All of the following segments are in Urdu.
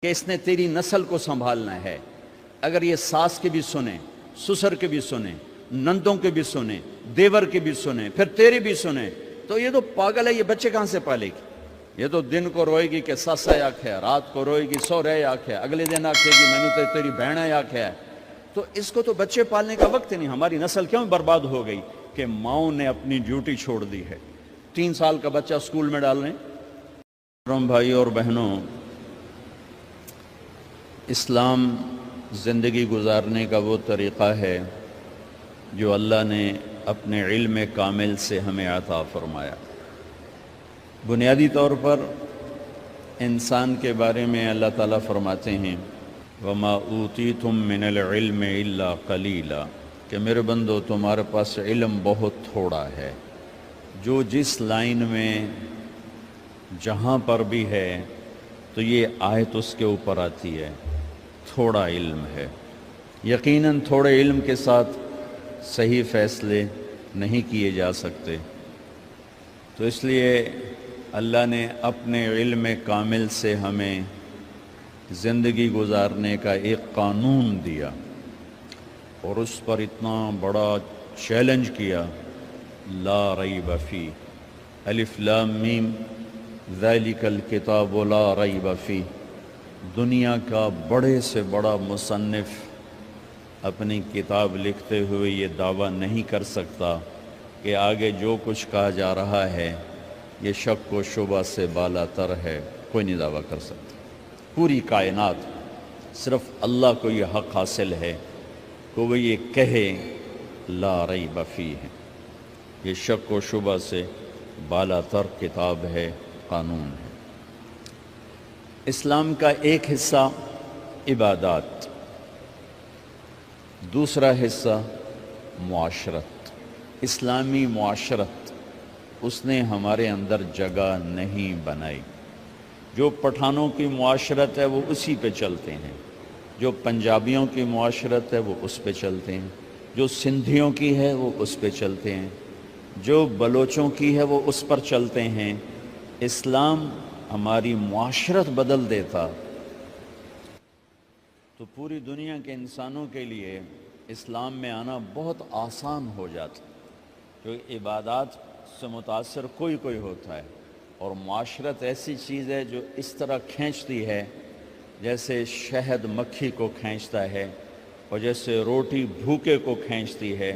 کہ اس نے تیری نسل کو سنبھالنا ہے۔ اگر یہ ساس کے بھی سنیں، سسر کے بھی سنیں، نندوں کے بھی سنیں، دیور کے بھی سنیں، پھر تیرے بھی سنیں، تو یہ تو پاگل ہے، یہ بچے کہاں سے پالے گی؟ یہ تو دن کو روئے گی کہ سس ہے آکھے، رات کو روئے گی سو رہے آکھے، اگلے دن آکھے گی میں نے تو تیری بہن ہے آکھے ہے۔ تو اس کو تو بچے پالنے کا وقت نہیں۔ ہماری نسل کیوں برباد ہو گئی؟ کہ ماؤں نے اپنی ڈیوٹی چھوڑ دی ہے۔ 3 سال کا بچہ اسکول میں ڈال رہے ہیں۔ بھائی اور بہنوں، اسلام زندگی گزارنے کا وہ طریقہ ہے جو اللہ نے اپنے علم کامل سے ہمیں عطا فرمایا۔ بنیادی طور پر انسان کے بارے میں اللہ تعالیٰ فرماتے ہیں وَمَا أُوتِيتُم مِّنَ الْعِلْمِ إِلَّا قَلِيلًا، کہ میرے بندو تمہارے پاس علم بہت تھوڑا ہے۔ جو جس لائن میں جہاں پر بھی ہے تو یہ آیت اس کے اوپر آتی ہے، تھوڑا علم ہے۔ یقیناً تھوڑے علم کے ساتھ صحیح فیصلے نہیں کیے جا سکتے، تو اس لیے اللہ نے اپنے علم کامل سے ہمیں زندگی گزارنے کا ایک قانون دیا، اور اس پر اتنا بڑا چیلنج کیا، لا ریب فیہ، الف لام میم ذالک الکتاب لا ریب فیہ۔ دنیا کا بڑے سے بڑا مصنف اپنی کتاب لکھتے ہوئے یہ دعویٰ نہیں کر سکتا کہ آگے جو کچھ کہا جا رہا ہے یہ شک و شبہ سے بالا تر ہے۔ کوئی نہیں دعویٰ کر سکتا۔ پوری کائنات صرف اللہ کو یہ حق حاصل ہے کہ وہ یہ کہے لا ریب فیہ، یہ شک و شبہ سے بالا تر کتاب ہے، قانون ہے۔ اسلام کا ایک حصہ عبادات، دوسرا حصہ معاشرت، اسلامی معاشرت اس نے ہمارے اندر جگہ نہیں بنائی۔ جو پٹھانوں کی معاشرت ہے وہ اسی پہ چلتے ہیں، جو پنجابیوں کی معاشرت ہے وہ اس پہ چلتے ہیں، جو سندھیوں کی ہے وہ اس پہ چلتے ہیں، جو بلوچوں کی ہے وہ اس پر چلتے ہیں۔ اسلام ہماری معاشرت بدل دیتا تو پوری دنیا کے انسانوں کے لیے اسلام میں آنا بہت آسان ہو جاتا، کیونکہ عبادات سے متاثر کوئی کوئی ہوتا ہے، اور معاشرت ایسی چیز ہے جو اس طرح کھینچتی ہے جیسے شہد مکھی کو کھینچتا ہے، اور جیسے روٹی بھوکے کو کھینچتی ہے،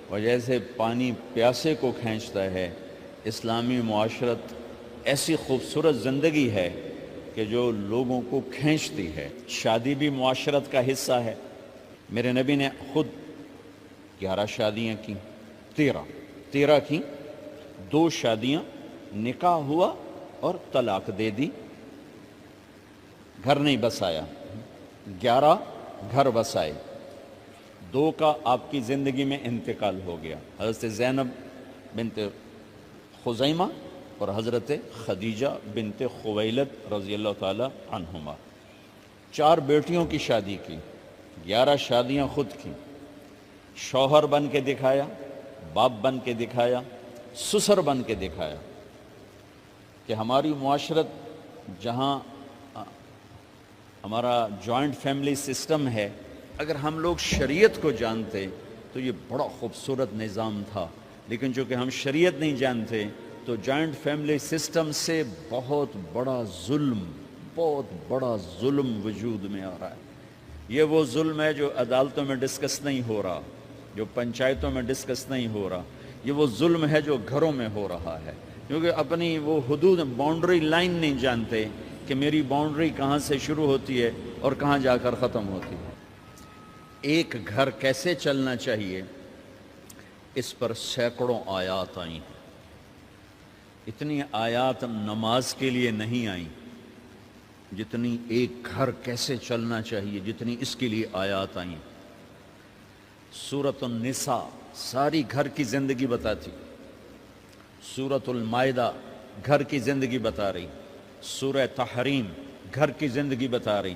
اور جیسے پانی پیاسے کو کھینچتا ہے۔ اسلامی معاشرت ایسی خوبصورت زندگی ہے کہ جو لوگوں کو کھینچتی ہے۔ شادی بھی معاشرت کا حصہ ہے۔ میرے نبی نے خود 11 شادیاں کی، 13 کی، 2 شادیاں نکاح ہوا اور طلاق دے دی، گھر نہیں بسایا۔ 11 گھر بسائے، 2 کا آپ کی زندگی میں انتقال ہو گیا، حضرت زینب بنت خزیمہ اور حضرت خدیجہ بنت خویلد رضی اللہ تعالی عنہما۔ 4 بیٹیوں کی شادی کی، 11 شادیاں خود کی، شوہر بن کے دکھایا، باپ بن کے دکھایا، سسر بن کے دکھایا کہ ہماری معاشرت جہاں ہمارا جوائنٹ فیملی سسٹم ہے، اگر ہم لوگ شریعت کو جانتے تو یہ بڑا خوبصورت نظام تھا، لیکن چونکہ ہم شریعت نہیں جانتے تو جوائنٹ فیملی سسٹم سے بہت بڑا ظلم وجود میں آ رہا ہے۔ یہ وہ ظلم ہے جو عدالتوں میں ڈسکس نہیں ہو رہا، جو پنچایتوں میں ڈسکس نہیں ہو رہا، یہ وہ ظلم ہے جو گھروں میں ہو رہا ہے، کیونکہ اپنی وہ حدود باؤنڈری لائن نہیں جانتے کہ میری باؤنڈری کہاں سے شروع ہوتی ہے اور کہاں جا کر ختم ہوتی ہے۔ ایک گھر کیسے چلنا چاہیے اس پر سینکڑوں آیات آئی ہیں۔ اتنی آیات نماز کے لیے نہیں آئیں جتنی ایک گھر کیسے چلنا چاہیے، جتنی اس کے لیے آیات آئیں۔ سورۃ النساء ساری گھر کی زندگی بتاتی، سورۃ المائدہ گھر کی زندگی بتا رہی، سورہ تحریم گھر کی زندگی بتا رہی،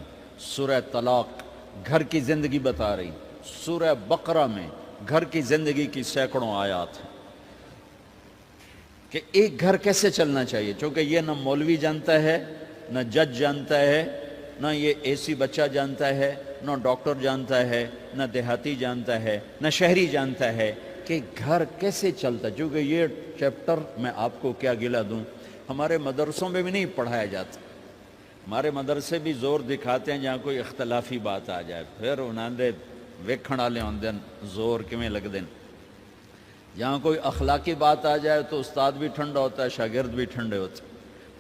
سورہ طلاق گھر کی زندگی بتا رہی، سورہ بقرہ میں گھر کی زندگی کی سینکڑوں آیات ہیں کہ ایک گھر کیسے چلنا چاہیے۔ چونکہ یہ نہ مولوی جانتا ہے، نہ جج جانتا ہے، نہ یہ AC بچہ جانتا ہے، نہ ڈاکٹر جانتا ہے، نہ دیہاتی جانتا ہے، نہ شہری جانتا ہے کہ گھر کیسے چلتا ہے. چونکہ یہ چیپٹر میں آپ کو کیا گلا دوں، ہمارے مدرسوں میں بھی نہیں پڑھایا جاتا. ہمارے مدرسے بھی زور دکھاتے ہیں جہاں کوئی اختلافی بات آ جائے، پھر انہوں نے ویکھن والے ہوندے زور کیویں لگدے. جہاں کوئی اخلاقی بات آ جائے تو استاد بھی ٹھنڈا ہوتا ہے، شاگرد بھی ٹھنڈے ہوتے.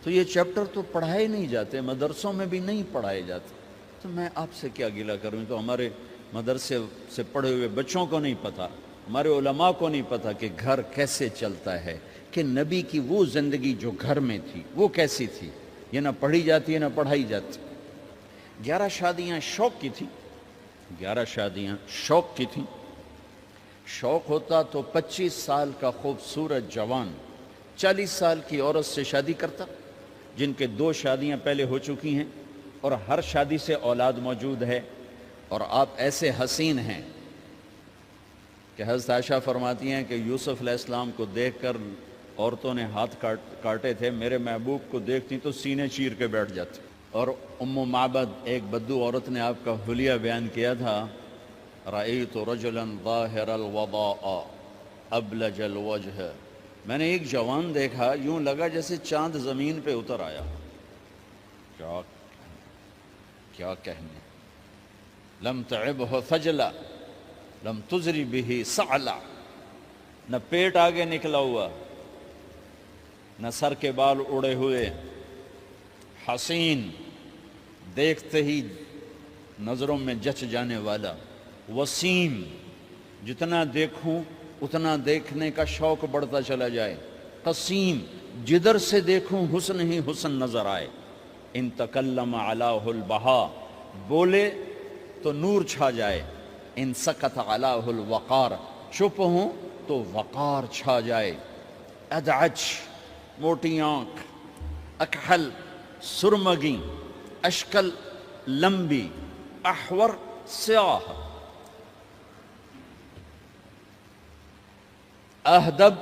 تو یہ چیپٹر تو پڑھائے نہیں جاتے، مدرسوں میں بھی نہیں پڑھائے جاتے. تو میں آپ سے کیا گلہ کروں؟ تو ہمارے مدرسے سے پڑھے ہوئے بچوں کو نہیں پتہ، ہمارے علماء کو نہیں پتہ کہ گھر کیسے چلتا ہے، کہ نبی کی وہ زندگی جو گھر میں تھی وہ کیسی تھی. یہ نہ پڑھی جاتی ہے نہ پڑھائی جاتی. 11 شادیاں شوق کی تھیں، 11 شادیاں شوق کی تھیں. شوق ہوتا تو 25 سال کا خوبصورت جوان 40 سال کی عورت سے شادی کرتا، جن کے 2 شادیاں پہلے ہو چکی ہیں اور ہر شادی سے اولاد موجود ہے. اور آپ ایسے حسین ہیں کہ حضرت عائشہ فرماتی ہیں کہ یوسف علیہ السلام کو دیکھ کر عورتوں نے ہاتھ کاٹے تھے، میرے محبوب کو دیکھتی تو سینے چیر کے بیٹھ جاتی. اور ام معبد ایک بدو عورت نے آپ کا حلیہ بیان کیا تھا، رأیت رجلا ظاہر الوضاء ابلج الوجہ، میں نے ایک جوان دیکھا یوں لگا جیسے چاند زمین پہ اتر آیا. کیا کہنے، لم تعبہ فجلا لم تزری بہ سعلا، نہ پیٹ آگے نکلا ہوا، نہ سر کے بال اڑے ہوئے، حسین، دیکھتے ہی نظروں میں جچ جانے والا، وسیم، جتنا دیکھوں اتنا دیکھنے کا شوق بڑھتا چلا جائے، قسیم، جدھر سے دیکھوں حسن ہی حسن نظر آئے. ان تکلم علیہ البہا، بولے تو نور چھا جائے. ان سکت علیہ الوقار، چپ ہوں تو وقار چھا جائے. ادعج، موٹی آنکھ، اکحل، سرمگی، اشکل، لمبی، احور، سیاہ، اہدب،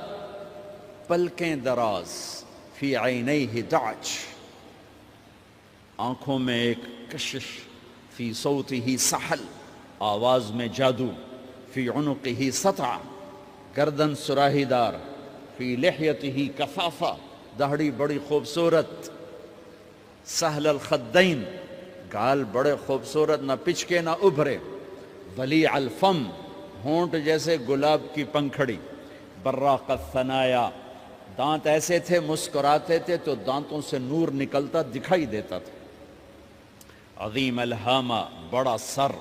پلکیں دراز، فی عینیہ دعج، آنکھوں میں ایک کشش، فی صوتہ سحل، آواز میں جادو، فی عنقہ سطع، گردن سراہی دار، فی لحیتہ کفافہ، داڑھی بڑی خوبصورت، سہل الخدین، گال بڑے خوبصورت، نہ پچکے نہ ابھرے، ولیع الفم، ہونٹ جیسے گلاب کی پنکھڑی، براق الثنایا، دانت ایسے تھے مسکراتے تھے تو دانتوں سے نور نکلتا دکھائی دیتا تھا. عظیم الہامہ، بڑا سر،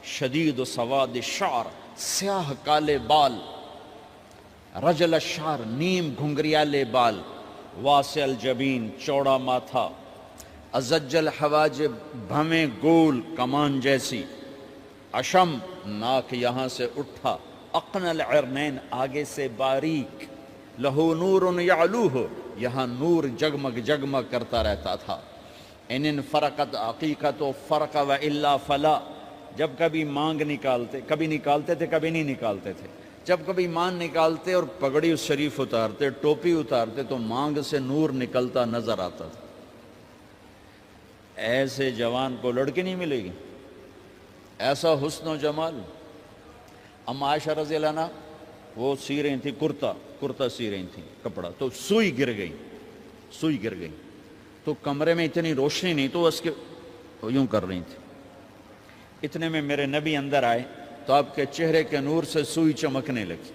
شدید سواد الشعر، سیاہ کالے بال، رجل الشعر، نیم گھنگریالے بال، واسع الجبین، چوڑا ماتھا، ازج الحواجب، بھمیں گول کمان جیسی، اشم، ناک یہاں سے اٹھا، اقن العرنین، آگے سے باریک، لہو نور یعلوہ، یہاں نور جگمگ جگمگ کرتا رہتا تھا. ان فرقت عقیقت و فرق و الا فلا، جب کبھی مانگ نکالتے، کبھی نکالتے تھے کبھی نہیں نکالتے تھے، جب کبھی مانگ نکالتے اور پگڑی شریف اتارتے، ٹوپی اتارتے تو مانگ سے نور نکلتا نظر آتا تھا. ایسے جوان کو لڑکی نہیں ملے گی، ایسا حسن و جمال. ام عائشہ رضی اللہ عنہ وہ سی رہی تھی کرتا سی رہی تھی کپڑا، تو سوئی گر گئی تو کمرے میں اتنی روشنی نہیں تو اس کے یوں کر رہی تھی. اتنے میں میرے نبی اندر آئے تو آپ کے چہرے کے نور سے سوئی چمکنے لگی.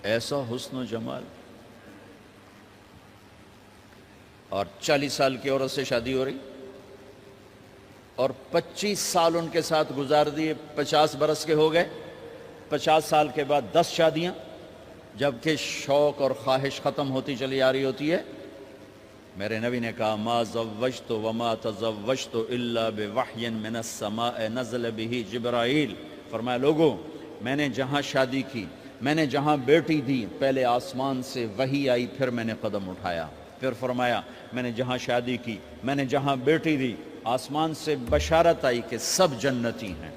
ایسا حسن و جمال. اور 40 سال کی عورت سے شادی ہو رہی اور 25 سال ان کے ساتھ گزار دیے، 50 برس کے ہو گئے. 50 سال کے بعد 10 شادیاں، جبکہ شوق اور خواہش ختم ہوتی چلی آ رہی ہوتی ہے. میرے نبی نے کہا ما زوجت وما تزوجت الا بوحی من السماء نزل به جبرائیل. فرمایا لوگوں، میں نے جہاں شادی کی، میں نے جہاں بیٹی دی، پہلے آسمان سے وحی آئی پھر میں نے قدم اٹھایا. پھر فرمایا میں نے جہاں شادی کی، میں نے جہاں بیٹی دی، آسمان سے بشارت آئی کہ سب جنتی ہیں،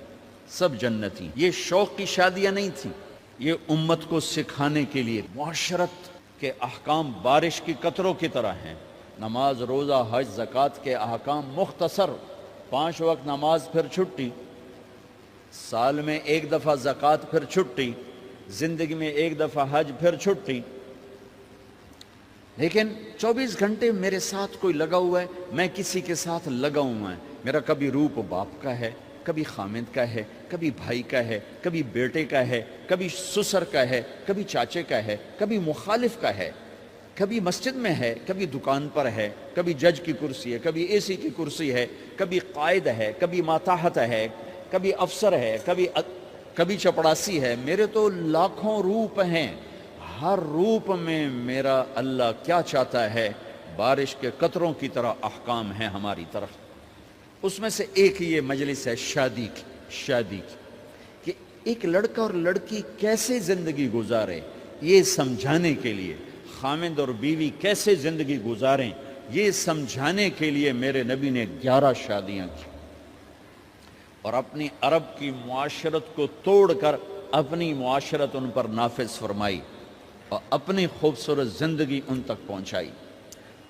سب جنتی. یہ شوق کی شادیاں نہیں تھیں، یہ امت کو سکھانے کے لیے. معاشرت کے احکام بارش کی قطروں کی طرح ہیں. نماز، روزہ، حج، زکوٰۃ کے احکام مختصر 5 وقت نماز پھر چھٹی، سال میں 1 دفعہ زکوٰۃ پھر چھٹی، زندگی میں 1 دفعہ حج پھر چھٹی، لیکن 24 گھنٹے میرے ساتھ کوئی لگا ہوا ہے، میں کسی کے ساتھ لگا ہوا ہے۔ میرا کبھی روپ باپ کا ہے، کبھی خامد کا ہے، کبھی بھائی کا ہے، کبھی بیٹے کا ہے، کبھی سسر کا ہے، کبھی چاچے کا ہے، کبھی مخالف کا ہے، کبھی مسجد میں ہے، کبھی دکان پر ہے، کبھی جج کی کرسی ہے، کبھی اے سی کی کرسی ہے، کبھی قائد ہے، کبھی ماتحت ہے، کبھی افسر ہے، کبھی چپڑاسی ہے۔ میرے تو لاکھوں روپ ہیں، ہر روپ میں میرا اللہ کیا چاہتا ہے، بارش کے قطروں کی طرح احکام ہیں ہماری طرف۔ اس میں سے ایک یہ مجلس ہے شادی کی، کہ ایک لڑکا اور لڑکی کیسے زندگی گزارے یہ سمجھانے کے لیے، خامد اور بیوی کیسے زندگی گزاریں یہ سمجھانے کے لیے میرے نبی نے 11 شادیاں کی، اور اپنی عرب کی معاشرت کو توڑ کر اپنی معاشرت ان پر نافذ فرمائی اور اپنی خوبصورت زندگی ان تک پہنچائی۔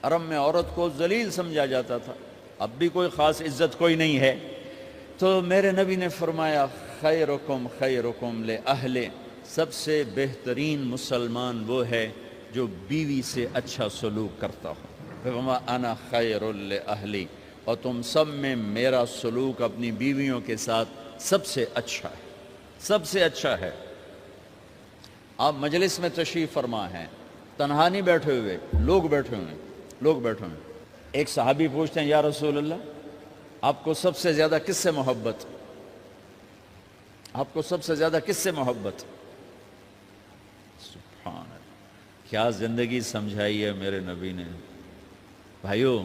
عرب میں عورت کو ذلیل سمجھا جاتا تھا، اب بھی کوئی خاص عزت کوئی نہیں ہے، تو میرے نبی نے فرمایا خیرکم خیرکم لأہلہ، سب سے بہترین مسلمان وہ ہے جو بیوی سے اچھا سلوک کرتا ہو، وما انا خیر لأہلی، اور تم سب میں میرا سلوک اپنی بیویوں کے ساتھ سب سے اچھا ہے، سب سے اچھا ہے۔ آپ مجلس میں تشریف فرما ہیں، تنہا نہیں بیٹھے ہوئے، لوگ بیٹھے ہوئے ہیں۔ ایک صحابی پوچھتے ہیں یا رسول اللہ آپ کو سب سے زیادہ کس سے محبت، آپ کو سب سے زیادہ کس سے محبت؟ سبحان اللہ، کیا زندگی سمجھائی ہے میرے نبی نے۔ بھائیو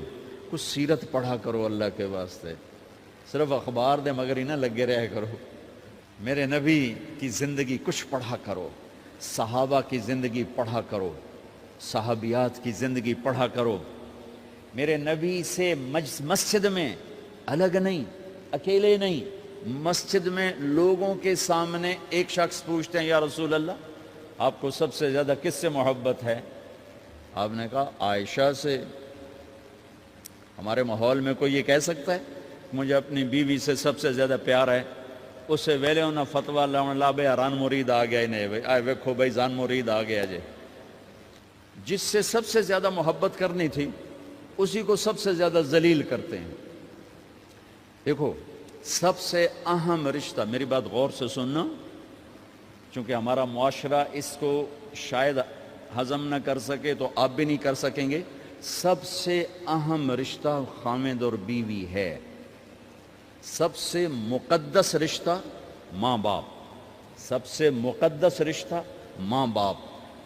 کچھ سیرت پڑھا کرو اللہ کے واسطے، صرف اخبار دے مگر ہی نہ لگے رہے کرو، میرے نبی کی زندگی کچھ پڑھا کرو، صحابہ کی زندگی پڑھا کرو، صحابیات کی زندگی پڑھا کرو۔ میرے نبی سے مسجد میں الگ نہیں، اکیلے نہیں، مسجد میں لوگوں کے سامنے ایک شخص پوچھتے ہیں یا رسول اللہ آپ کو سب سے زیادہ کس سے محبت ہے؟ آپ نے کہا عائشہ سے۔ ہمارے ماحول میں کوئی یہ کہہ سکتا ہے مجھے اپنی بیوی سے سب سے زیادہ پیار ہے؟ اس سے ویلے انہاں فتوہ لا بے ران مرید آ گیا نہیں آئے ویکھو بھائی زان مرید آ گیا جے۔ جس سے سب سے زیادہ محبت کرنی تھی اسی کو سب سے زیادہ ذلیل کرتے ہیں۔ دیکھو سب سے اہم رشتہ، میری بات غور سے سننا چونکہ ہمارا معاشرہ اس کو شاید ہضم نہ کر سکے تو آپ بھی نہیں کر سکیں گے، سب سے اہم رشتہ خامد اور بیوی ہے، سب سے مقدس رشتہ ماں باپ، سب سے مقدس رشتہ ماں باپ،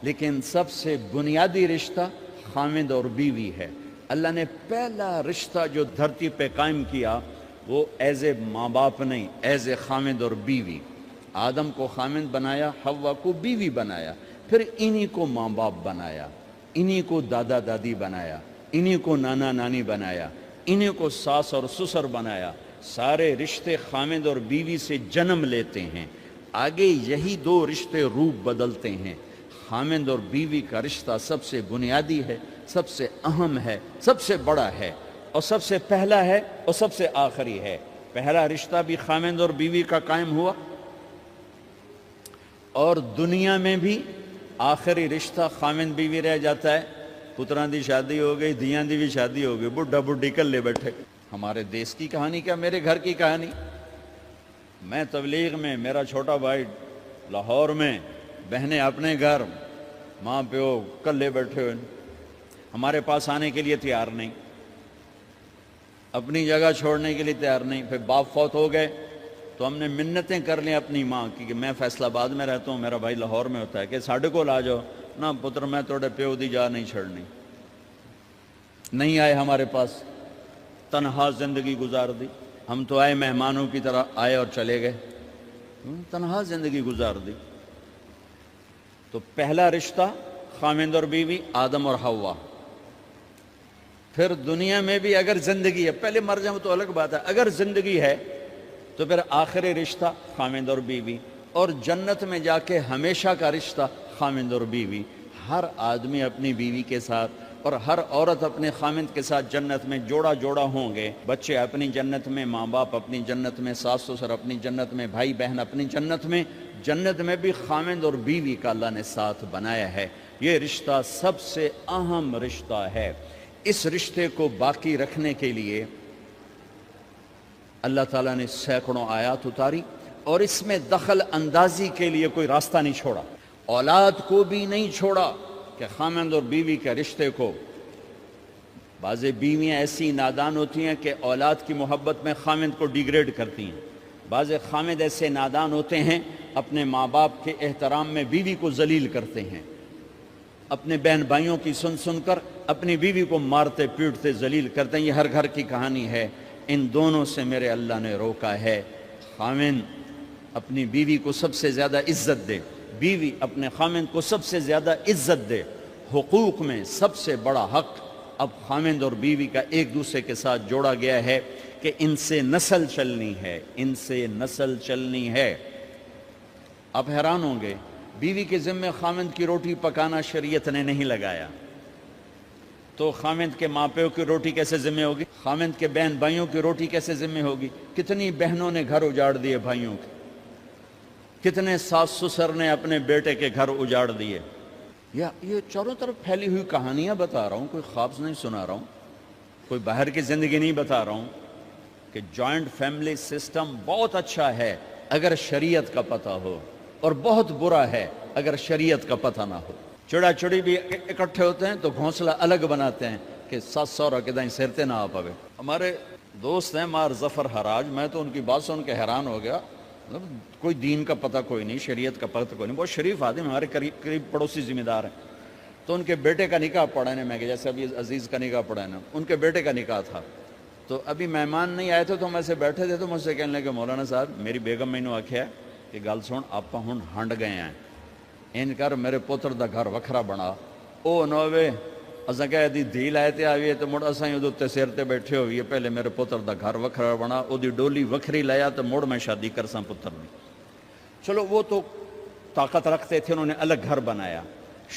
لیکن سب سے بنیادی رشتہ خامد اور بیوی ہے۔ اللہ نے پہلا رشتہ جو دھرتی پہ قائم کیا وہ ایز اے ماں باپ نہیں، ایز اے خامد اور بیوی۔ آدم کو خامد بنایا، حوا کو بیوی بنایا، پھر انہی کو ماں باپ بنایا، انہی کو دادا دادی بنایا، انہی کو نانا نانی بنایا، انہی کو ساس اور سسر بنایا۔ سارے رشتے خامد اور بیوی سے جنم لیتے ہیں، آگے یہی 2 رشتے روپ بدلتے ہیں۔ خامد اور بیوی کا رشتہ سب سے بنیادی ہے، سب سے اہم ہے، سب سے بڑا ہے، اور سب سے پہلا ہے اور سب سے آخری ہے۔ پہلا رشتہ بھی خامد اور بیوی کا قائم ہوا، اور دنیا میں بھی آخری رشتہ خامد بیوی رہ جاتا ہے۔ پتران دی شادی ہو گئی، دیاں دی بھی شادی ہو گئی، بڈھا بڈھی کلے بیٹھے۔ ہمارے دیس کی کہانی کیا، میرے گھر کی کہانی۔ میں تبلیغ میں، میرا چھوٹا بھائی لاہور میں، بہنیں اپنے گھر، ماں پیو کلے بیٹھے ہوئے، ہمارے پاس آنے کے لیے تیار نہیں، اپنی جگہ چھوڑنے کے لیے تیار نہیں۔ پھر باپ فوت ہو گئے تو ہم نے منتیں کر لیں اپنی ماں کی کہ میں فیصل آباد میں رہتا ہوں، میرا بھائی لاہور میں ہوتا ہے، کہ ساڑھے کو لا جاؤ نہ پتر، میں توڑے پیو دی جا نہیں چھڑنی۔ نہیں آئے ہمارے پاس، تنہا زندگی گزار دی۔ ہم تو آئے مہمانوں کی طرح آئے اور چلے گئے، تنہا زندگی گزار دی۔ تو پہلا رشتہ خامد اور بیوی، آدم اور حوا۔ پھر دنیا میں بھی اگر زندگی ہے، پہلے مر جاؤں تو الگ بات ہے، اگر زندگی ہے تو پھر آخری رشتہ خامد اور بیوی، اور جنت میں جا کے ہمیشہ کا رشتہ خامد اور بیوی۔ ہر آدمی اپنی بیوی کے ساتھ اور ہر عورت اپنے خامند کے ساتھ جنت میں جوڑا جوڑا ہوں گے، بچے اپنی جنت میں، ماں باپ اپنی جنت میں، ساس سسر اپنی جنت میں، بھائی بہن اپنی جنت میں، جنت میں بھی خامند اور بیوی کا اللہ نے ساتھ بنایا ہے۔ یہ رشتہ سب سے اہم رشتہ ہے۔ اس رشتے کو باقی رکھنے کے لیے اللہ تعالیٰ نے سینکڑوں آیات اتاری اور اس میں دخل اندازی کے لیے کوئی راستہ نہیں چھوڑا، اولاد کو بھی نہیں چھوڑا کہ خامند اور بیوی کے رشتے کو۔ بعض بیویاں ایسی نادان ہوتی ہیں کہ اولاد کی محبت میں خامند کو ڈیگریڈ کرتی ہیں، بعض خامند ایسے نادان ہوتے ہیں اپنے ماں باپ کے احترام میں بیوی کو ذلیل کرتے ہیں، اپنے بہن بھائیوں کی سن سن کر اپنی بیوی کو مارتے پیٹتے ذلیل کرتے ہیں۔ یہ ہر گھر کی کہانی ہے۔ ان دونوں سے میرے اللہ نے روکا ہے۔ خامند اپنی بیوی کو سب سے زیادہ عزت دے، بیوی اپنے خامند کو سب سے زیادہ عزت دے۔ حقوق میں سب سے بڑا حق اب خامند اور بیوی کا ایک دوسرے کے ساتھ جوڑا گیا ہے کہ ان سے نسل چلنی ہے، ان سے نسل چلنی ہے۔ آپ حیران ہوں گے، بیوی کے ذمہ خامند کی روٹی پکانا شریعت نے نہیں لگایا، تو خامند کے ماں پیو کی روٹی کیسے ذمہ ہوگی؟ خامند کے بہن بھائیوں کی روٹی کیسے ذمہ ہوگی؟ کتنی بہنوں نے گھر اجاڑ دیے بھائیوں کے، کتنے ساس سسر نے اپنے بیٹے کے گھر اجاڑ دیے۔ یہ چاروں طرف پھیلی ہوئی کہانیاں بتا رہا ہوں، کوئی خواب نہیں سنا رہا ہوں، کوئی باہر کی زندگی نہیں بتا رہا ہوں کہ جوائنٹ فیملی سسٹم بہت اچھا ہے اگر شریعت کا پتہ ہو، اور بہت برا ہے اگر شریعت کا پتہ نہ ہو۔ چڑا چڑی بھی اکٹھے ہوتے ہیں تو گھونسلہ الگ بناتے ہیں کہ ساس سورا کے دائیں سرتے نہ آ پاوے۔ ہمارے دوست ہیں مار ظفر حراج، میں تو ان کی بات سن کے حیران ہو گیا، کوئی دین کا پتہ کوئی نہیں، شریعت کا پتہ کوئی نہیں، بہت شریف آدمی، ہمارے قریب پڑوسی ذمہ دار ہیں۔ تو ان کے بیٹے کا نکاح پڑھانے میں، جیسے ابھی عزیز کا نکاح پڑھانا، ان کے بیٹے کا نکاح تھا، تو ابھی مہمان نہیں آئے تھے تو ہم ایسے بیٹھے تھے، تو مجھ سے کہنے لگے مولانا صاحب میری بیگم میں نے آکھیا کہ گل سن آپ ہن ہنڈ گئے ہیں، ان کر میرے پوتر دا گھر وکھرا بنا۔ او نوے اساں کہہ دی دھی لائے تے آئی ہے تو مڑ اساں ہی ادھر سر تے بیٹھے ہوئی ہے، پہلے میرے پوتر دا گھر وکھرا بنا، او دی ڈولی وکھری لایا تو مڑ میں شادی کرساں پتر دی۔ چلو وہ تو طاقت رکھتے تھے، انہوں نے الگ گھر بنایا۔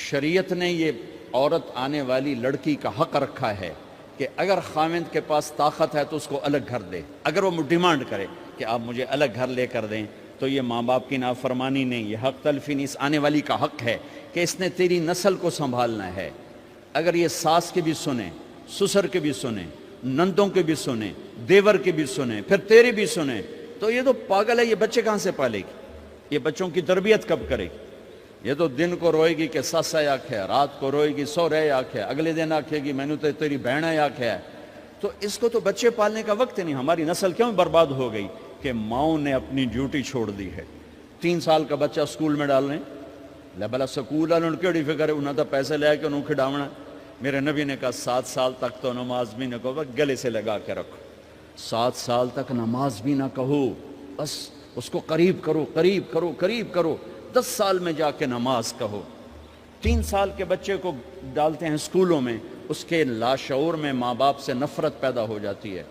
شریعت نے یہ عورت آنے والی لڑکی کا حق رکھا ہے کہ اگر خامند کے پاس طاقت ہے تو اس کو الگ گھر دے، اگر وہ ڈیمانڈ کرے کہ آپ مجھے الگ گھر لے کر دیں، تو یہ ماں باپ کی نافرمانی نہیں، یہ حق تلفی نہیں، اس آنے والی کا حق ہے کہ اس نے تیری نسل کو سنبھالنا ہے۔ اگر یہ ساس کے بھی سنیں، سسر کے بھی سنیں، نندوں کے بھی سنیں، دیور کے بھی سنیں، پھر تیرے بھی سنیں، تو یہ تو پاگل ہے، یہ بچے کہاں سے پالے گی؟ یہ بچوں کی تربیت کب کرے گی؟ یہ تو دن کو روئے گی کہ سس ہے آکھے، رات کو روئے گی سو رہے آکھے، اگلے دن آکھے گی میں نے تو تیری بہن ہے آکھے ہے۔ تو اس کو تو بچے پالنے کا وقت نہیں۔ ہماری نسل کیوں برباد ہو گئی؟ کہ ماؤں نے اپنی ڈیوٹی چھوڑ دی ہے۔ 3 سال کا بچہ سکول میں ڈالنے لے، بلا سکول والوں نے کیڑی فکر ہے، انہوں نے پیسے لے کے انہوں کھڈاونا۔ میرے نبی نے کہا 7 سال تک تو نماز بھی نہ کہو، گلے سے لگا کے رکھو۔ 7 سال تک نماز بھی نہ کہو، بس اس کو قریب کرو قریب کرو قریب کرو، 10 سال میں جا کے نماز کہو۔ 3 سال کے بچے کو ڈالتے ہیں سکولوں میں، اس کے لاشعور میں ماں باپ سے نفرت پیدا ہو جاتی ہے۔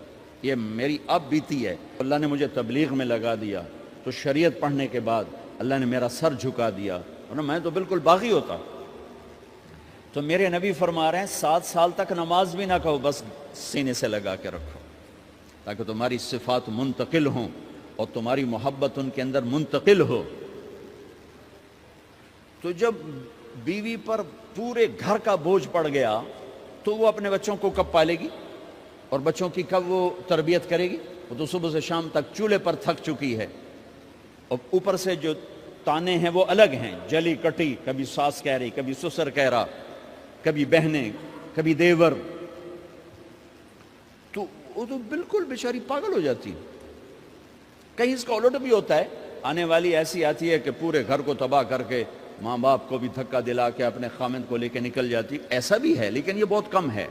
یہ میری اب بیتی ہے، اللہ نے مجھے تبلیغ میں لگا دیا تو شریعت پڑھنے کے بعد اللہ نے میرا سر جھکا دیا، ورنہ میں تو بالکل باغی ہوتا۔ تو میرے نبی فرما رہے ہیں 7 سال تک نماز بھی نہ کہو، بس سینے سے لگا کے رکھو، تاکہ تمہاری صفات منتقل ہوں اور تمہاری محبت ان کے اندر منتقل ہو۔ تو جب بیوی پر پورے گھر کا بوجھ پڑ گیا تو وہ اپنے بچوں کو کب پالے گی اور بچوں کی کب وہ تربیت کرے گی؟ وہ تو صبح سے شام تک چولہے پر تھک چکی ہے، اور اوپر سے جو تانے ہیں وہ الگ ہیں، جلی کٹی، کبھی ساس کہہ رہی، کبھی سسر کہہ رہا، کبھی بہنیں، کبھی دیور، تو وہ تو بالکل بیچاری پاگل ہو جاتی۔ کہیں اس کا الٹ بھی ہوتا ہے، آنے والی ایسی آتی ہے کہ پورے گھر کو تباہ کر کے ماں باپ کو بھی دھکا دلا کے اپنے خامند کو لے کے نکل جاتی، ایسا بھی ہے لیکن یہ بہت کم ہے۔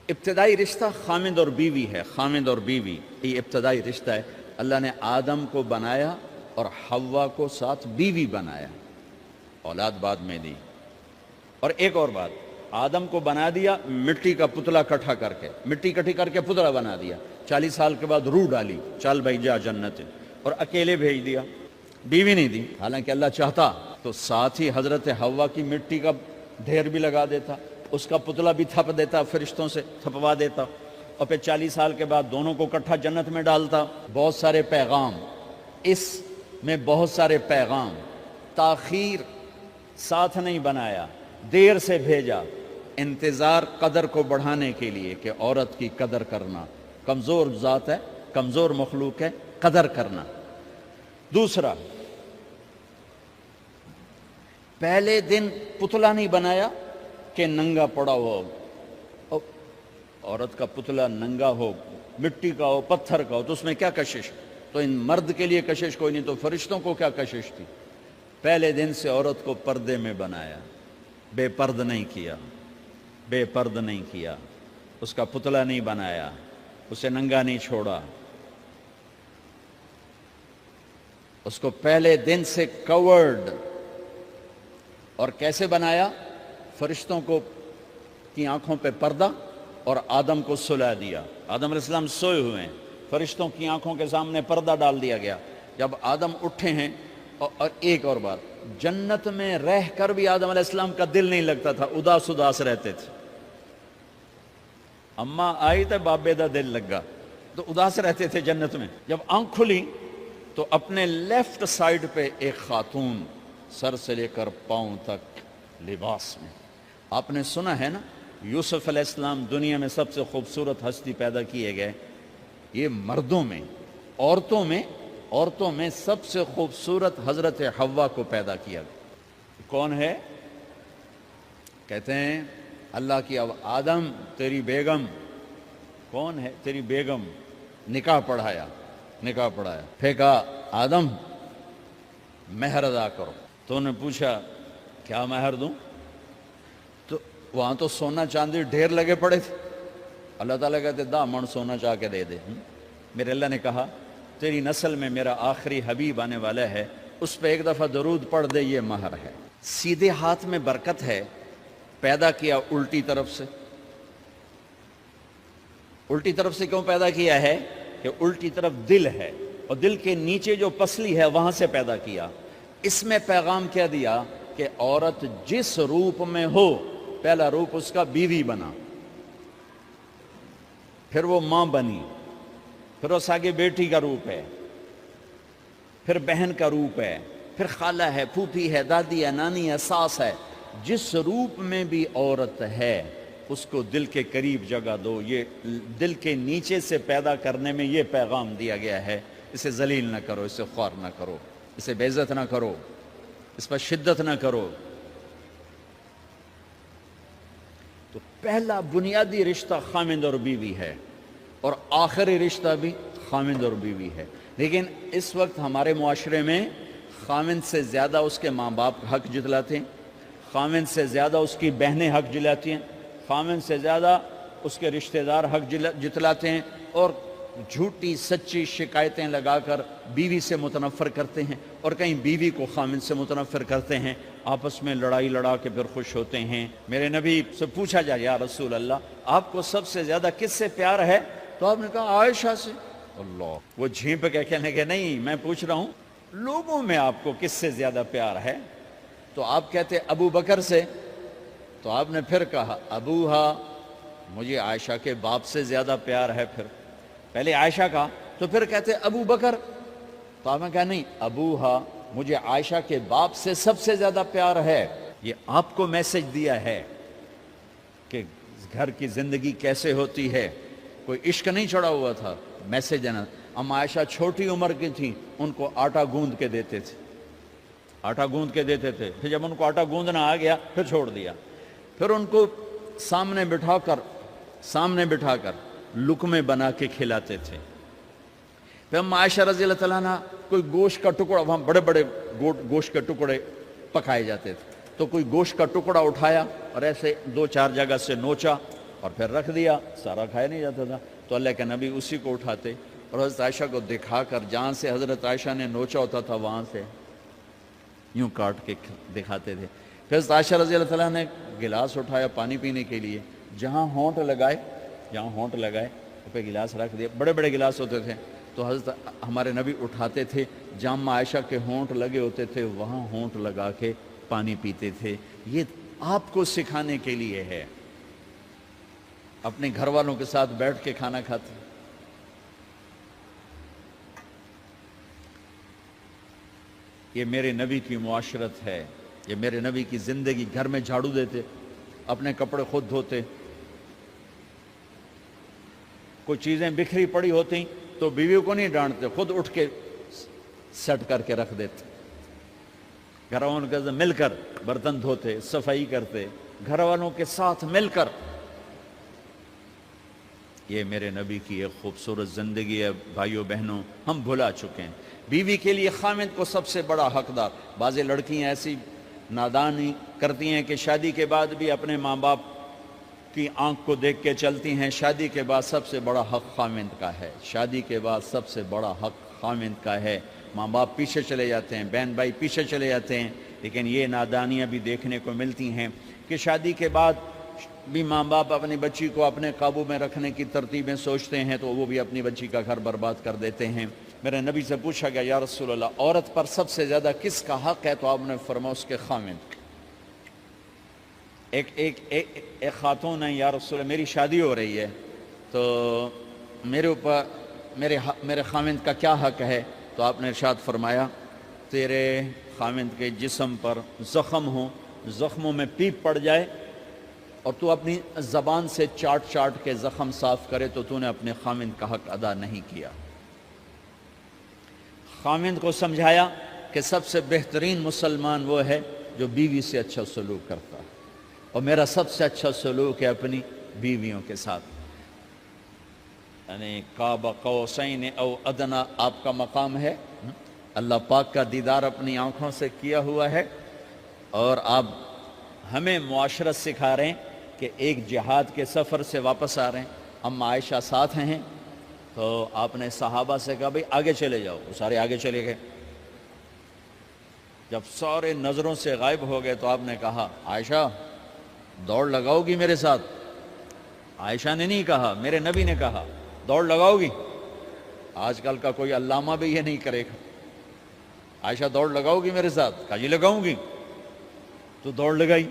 ابتدائی رشتہ خامند اور بیوی ہے، خامند اور بیوی یہ ابتدائی رشتہ ہے۔ اللہ نے آدم کو بنایا اور حوا کو ساتھ بیوی بنایا، اولاد بعد میں دی۔ اور ایک اور بات، آدم کو بنا دیا مٹی کا پتلا کٹھا کر کے، مٹی کٹھی کر کے پتلا بنا دیا، 40 سال کے بعد روح ڈالی، چل بھائی جا جنت، اور اکیلے بھیج دیا، بیوی نہیں دی۔ حالانکہ اللہ چاہتا تو ساتھ ہی حضرت حوا کی مٹی کا ڈھیر بھی لگا دیتا، اس کا پتلا بھی تھپ دیتا، فرشتوں سے تھپوا دیتا، اور پھر 40 سال کے بعد دونوں کو اکٹھا جنت میں ڈالتا۔ بہت سارے پیغام، اس میں بہت سارے پیغام، تاخیر ساتھ نہیں بنایا، دیر سے بھیجا، انتظار قدر کو بڑھانے کے لیے کہ عورت کی قدر کرنا، کمزور ذات ہے، کمزور مخلوق ہے، قدر کرنا۔ دوسرا، پہلے دن پتلا نہیں بنایا کہ ننگا پڑا ہو، عورت کا پتلا ننگا ہو، مٹی کا ہو، پتھر کا ہو، تو اس میں کیا کشش؟ تو ان مرد کے لیے کشش کوئی نہیں، تو فرشتوں کو کیا کشش تھی؟ پہلے دن سے عورت کو پردے میں بنایا، بے پرد نہیں کیا، بے پرد نہیں کیا، اس کا پتلا نہیں بنایا، اسے ننگا نہیں چھوڑا، اس کو پہلے دن سے کورڈ۔ اور کیسے بنایا؟ فرشتوں کو کی آنکھوں پہ پردہ اور آدم کو سلا دیا۔ آدم علیہ السلام سوئے ہوئے ہیں، فرشتوں کی آنکھوں کے سامنے پردہ ڈال دیا گیا۔ جب آدم اٹھے ہیں، اور ایک اور بات، جنت میں رہ کر بھی آدم علیہ السلام کا دل نہیں لگتا تھا، اداس اداس رہتے تھے۔ اماں آئی تو بابے دا دل لگا، تو اداس رہتے تھے جنت میں۔ جب آنکھ کھلی تو اپنے لیفٹ سائیڈ پہ ایک خاتون، سر سے لے کر پاؤں تک لباس میں۔ آپ نے سنا ہے نا، یوسف علیہ السلام دنیا میں سب سے خوبصورت ہستی پیدا کیے گئے، یہ مردوں میں، عورتوں میں سب سے خوبصورت حضرت حوا کو پیدا کیا گیا۔ کون ہے؟ کہتے ہیں اللہ کی آدم تیری بیگم، کون ہے تیری بیگم؟ نکاح پڑھایا، پھر کہا آدم مہر ادا کرو۔ تو انہوں نے پوچھا کیا مہر دوں؟ تو وہاں تو سونا چاندی ڈھیر لگے پڑے تھے۔ اللہ تعالیٰ کہتے دا من سونا چاہ کے دے دے۔ میرے اللہ نے کہا تیری نسل میں میرا آخری حبیب آنے والا ہے، اس پہ ایک دفعہ درود پڑھ دے، یہ مہر ہے۔ سیدھے ہاتھ میں برکت ہے، پیدا کیا الٹی طرف سے۔ الٹی طرف سے کیوں پیدا کیا ہے؟ کہ الٹی طرف دل ہے، اور دل کے نیچے جو پسلی ہے وہاں سے پیدا کیا۔ اس میں پیغام کیا دیا کہ عورت جس روپ میں ہو، پہلا روپ اس کا بیوی بنا، پھر وہ ماں بنی، پھر اس آگے بیٹی کا روپ ہے، پھر بہن کا روپ ہے، پھر خالہ ہے، پھوپھی ہے، دادی ہے، نانی ہے، ساس ہے۔ جس روپ میں بھی عورت ہے اس کو دل کے قریب جگہ دو۔ یہ دل کے نیچے سے پیدا کرنے میں یہ پیغام دیا گیا ہے، اسے ذلیل نہ کرو، اسے خوار نہ کرو، اسے بے عزت نہ کرو، اس پر شدت نہ کرو۔ تو پہلا بنیادی رشتہ خامند اور بیوی ہے، اور آخری رشتہ بھی خامند اور بیوی ہے۔ لیکن اس وقت ہمارے معاشرے میں خامند سے زیادہ اس کے ماں باپ حق جتلاتے ہیں، خامند سے زیادہ اس کی بہنیں حق جلاتی ہیں، خامند سے زیادہ اس کے رشتہ دار حق جتلاتے ہیں، اور جھوٹی سچی شکایتیں لگا کر بیوی سے متنفر کرتے ہیں، اور کہیں بیوی کو خامند سے متنفر کرتے ہیں، آپس میں لڑائی لڑا کے پھر خوش ہوتے ہیں۔ میرے نبی سے پوچھا جائے یا رسول اللہ آپ کو سب سے زیادہ کس سے پیار ہے؟ تو آپ نے کہا عائشہ سے۔ اللہ، وہ جھینپ کے کہنے کہ نہیں، میں پوچھ رہا ہوں لوگوں میں آپ کو کس سے زیادہ پیار ہے؟ تو آپ کہتے ابو بکر سے۔ تو آپ نے پھر کہا ابوہا، مجھے عائشہ کے باپ سے زیادہ پیار ہے۔ پھر پہلے عائشہ کا، تو پھر کہتے ابو بکر۔ تو آپ نے کہا نہیں، ابوہا، مجھے عائشہ کے باپ سے سب سے زیادہ پیار ہے۔ یہ آپ کو میسج دیا ہے کہ گھر کی زندگی کیسے ہوتی ہے، کوئی عشق نہیں چڑھا ہوا تھا، میسج دینا۔ ہم عائشہ چھوٹی عمر کی تھیں، ان کو آٹا گوندھ کے دیتے تھے، آٹا گوندھ کے دیتے تھے، پھر جب ان کو آٹا گوندھنا آ گیا پھر چھوڑ دیا، پھر ان کو سامنے بٹھا کر لقمے بنا کے کھلاتے تھے۔ پھر ہم عائشہ رضی اللہ تعالیٰ عنہ کوئی گوشت کا ٹکڑا، وہاں بڑے بڑے گوشت کے ٹکڑے پکائے جاتے تھے، تو کوئی گوشت کا ٹکڑا اٹھایا اور ایسے 2-4 جگہ سے نوچا اور پھر رکھ دیا، سارا کھایا نہیں جاتا تھا، تو اللہ کے نبی اسی کو اٹھاتے اور حضرت عائشہ کو دکھا کر جہاں سے حضرت عائشہ نے نوچا ہوتا تھا وہاں سے یوں کاٹ کے دکھاتے تھے۔ پھر حضرت عائشہ رضی اللہ تعالیٰ نے گلاس اٹھایا پانی پینے کے لیے، جہاں ہونٹ لگائے پہ گلاس رکھ دیا، بڑے بڑے گلاس ہوتے تھے، تو حضرت ہمارے نبی اٹھاتے تھے، جہاں عائشہ کے ہونٹ لگے ہوتے تھے وہاں ہونٹ لگا کے پانی پیتے تھے۔ یہ آپ کو سکھانے کے لیے ہے۔ اپنے گھر والوں کے ساتھ بیٹھ کے کھانا کھاتے، یہ میرے نبی کی معاشرت ہے، یہ میرے نبی کی زندگی۔ گھر میں جھاڑو دیتے، اپنے کپڑے خود دھوتے، کوئی چیزیں بکھری پڑی ہوتی تو بیوی کو نہیں ڈانٹتے، خود اٹھ کے سیٹ کر کے رکھ دیتے، گھر والوں کے ساتھ مل کر برتن دھوتے، صفائی کرتے، گھر والوں کے ساتھ مل کر۔ یہ میرے نبی کی ایک خوبصورت زندگی ہے بھائیوں بہنوں، ہم بھلا چکے ہیں۔ بیوی کے لیے خامند کو سب سے بڑا حقدار۔ بعض لڑکیاں ایسی نادانی کرتی ہیں کہ شادی کے بعد بھی اپنے ماں باپ کی آنکھ کو دیکھ کے چلتی ہیں۔ شادی کے بعد سب سے بڑا حق خامند کا ہے، شادی کے بعد سب سے بڑا حق خامند کا ہے۔ ماں باپ پیچھے چلے جاتے ہیں، بہن بھائی پیچھے چلے جاتے ہیں، لیکن یہ نادانیاں بھی دیکھنے کو ملتی ہیں کہ شادی کے بعد بھی ماں باپ اپنی بچی کو اپنے قابو میں رکھنے کی ترتیبیں سوچتے ہیں تو وہ بھی اپنی بچی کا گھر برباد کر دیتے ہیں۔ میرے نبی سے پوچھا گیا یا رسول اللہ عورت پر سب سے زیادہ کس کا حق ہے؟ تو آپ نے فرمایا اس کے خامند۔ ایک خاتون ہے، یا رسول اللہ میری شادی ہو رہی ہے تو میرے اوپر میرے خامند کا کیا حق ہے؟ تو آپ نے ارشاد فرمایا تیرے خامند کے جسم پر زخم ہو، زخموں میں پیپ پڑ جائے اور تو اپنی زبان سے چاٹ چاٹ کے زخم صاف کرے تو تو نے اپنے خامند کا حق ادا نہیں کیا۔ خامند کو سمجھایا کہ سب سے بہترین مسلمان وہ ہے جو بیوی سے اچھا سلوک کرتا ہے، اور میرا سب سے اچھا سلوک ہے اپنی بیویوں کے ساتھ، یعنی قاب قوسین او ادنا آپ کا مقام ہے۔ اللہ پاک کا دیدار اپنی آنکھوں سے کیا ہوا ہے، اور آپ ہمیں معاشرت سکھا رہے ہیں کہ ایک جہاد کے سفر سے واپس آ رہے ہیں، ہم عائشہ ساتھ ہیں، تو آپ نے صحابہ سے کہا بھئی آگے چلے جاؤ، وہ سارے آگے چلے گئے۔ جب سارے نظروں سے غائب ہو گئے تو آپ نے کہا عائشہ دوڑ لگاؤ گی میرے ساتھ؟ عائشہ نے نہیں کہا، میرے نبی نے کہا دوڑ لگاؤ گی؟ آج کل کا کوئی علامہ بھی یہ نہیں کرے گا۔ عائشہ دوڑ لگاؤ گی میرے ساتھ؟ کہا جی لگاؤں گی۔ تو دوڑ لگائی